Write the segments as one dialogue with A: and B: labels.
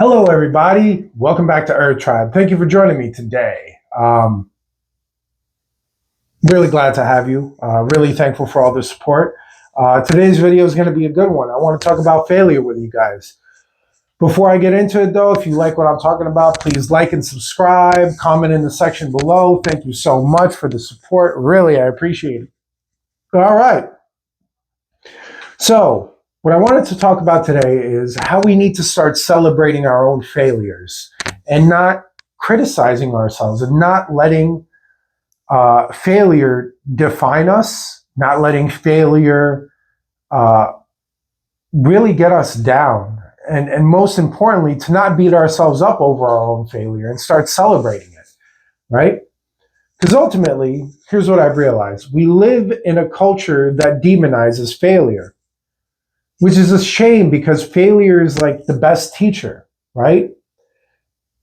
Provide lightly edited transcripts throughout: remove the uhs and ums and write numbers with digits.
A: Hello, everybody. Welcome back to Earth Tribe. Thank you for joining me today. Really glad to have you. Really thankful for all the support. Today's video is going to be a good one. I want to talk about failure with you guys. Before I get into it, though, if you like what I'm talking about, please like and subscribe. Comment in the section below. Thank you so much for the support. Really, I appreciate it. All right. So, what I wanted to talk about today is how we need to start celebrating our own failures and not criticizing ourselves and not letting failure define us, not letting failure really get us down. And most importantly, to not beat ourselves up over our own failure and start celebrating it, right? Because ultimately, here's what I've realized. We live in a culture that demonizes failure, which is a shame because failure is like the best teacher, right?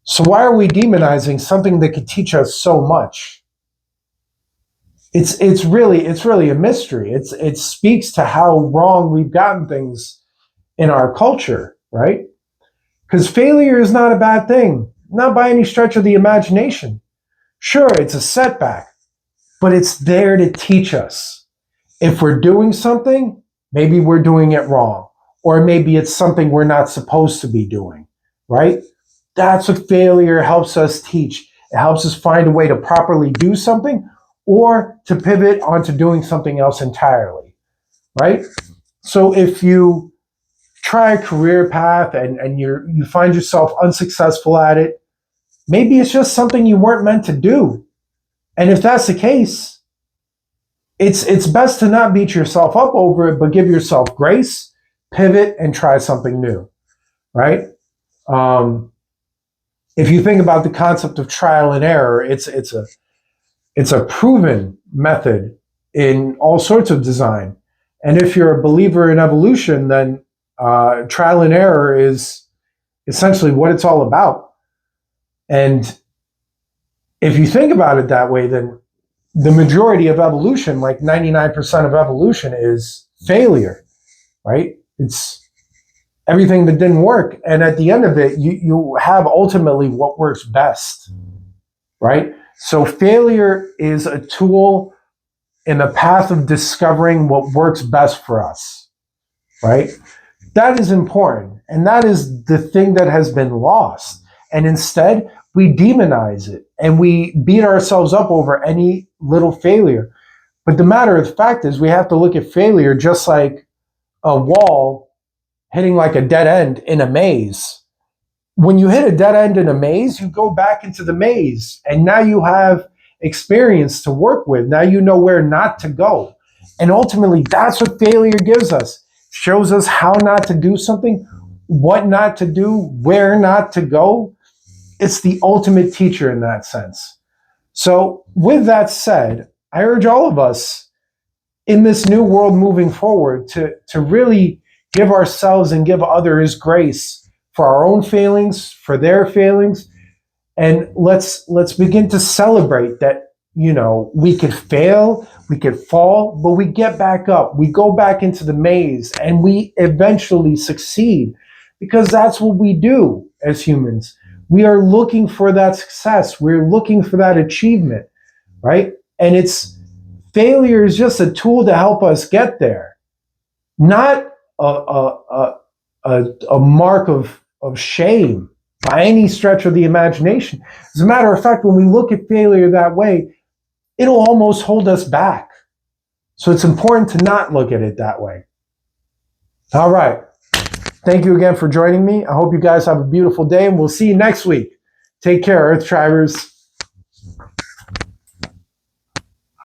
A: So why are we demonizing something that could teach us so much? It's really a mystery. It speaks to how wrong we've gotten things in our culture, right? Because failure is not a bad thing, not by any stretch of the imagination. Sure, it's a setback, but it's there to teach us. If we're doing something, maybe we're doing it wrong, or maybe it's something we're not supposed to be doing, right? That's what failure helps us teach. It helps us find a way to properly do something or to pivot onto doing something else entirely, right? So if you try a career path and you find yourself unsuccessful at it, maybe it's just something you weren't meant to do. And if that's the case, it's best to not beat yourself up over it, but give yourself grace, pivot, and try something new, right? If you think about the concept of trial and error, it's a proven method in all sorts of design. And if you're a believer in evolution, then trial and error is essentially what it's all about. And if you think about it that way, then the majority of evolution, like 99% of evolution, is failure, right? It's everything that didn't work. And at the end of it, you have ultimately what works best, right? So failure is a tool in the path of discovering what works best for us, right? That is important. And that is the thing that has been lost. And instead, we demonize it and we beat ourselves up over any little failure. But the matter of the fact is, we have to look at failure just like a wall hitting like a dead end in a maze. When you hit a dead end in a maze, you go back into the maze and now you have experience to work with. Now you know where not to go. And ultimately, that's what failure gives us. Shows us how not to do something, what not to do, where not to go. It's the ultimate teacher in that sense. So with that said, I urge all of us in this new world moving forward to really give ourselves and give others grace for our own failings, for their failings. And let's begin to celebrate that, we could fail, we could fall, but we get back up. We go back into the maze and we eventually succeed because that's what we do as humans. We are looking for that success. We're looking for that achievement, right? And failure is just a tool to help us get there, not a mark of shame by any stretch of the imagination. As a matter of fact, when we look at failure that way, it'll almost hold us back. So it's important to not look at it that way. All right. Thank you again for joining me. I hope you guys have a beautiful day, and we'll see you next week. Take care, Earth Tribers.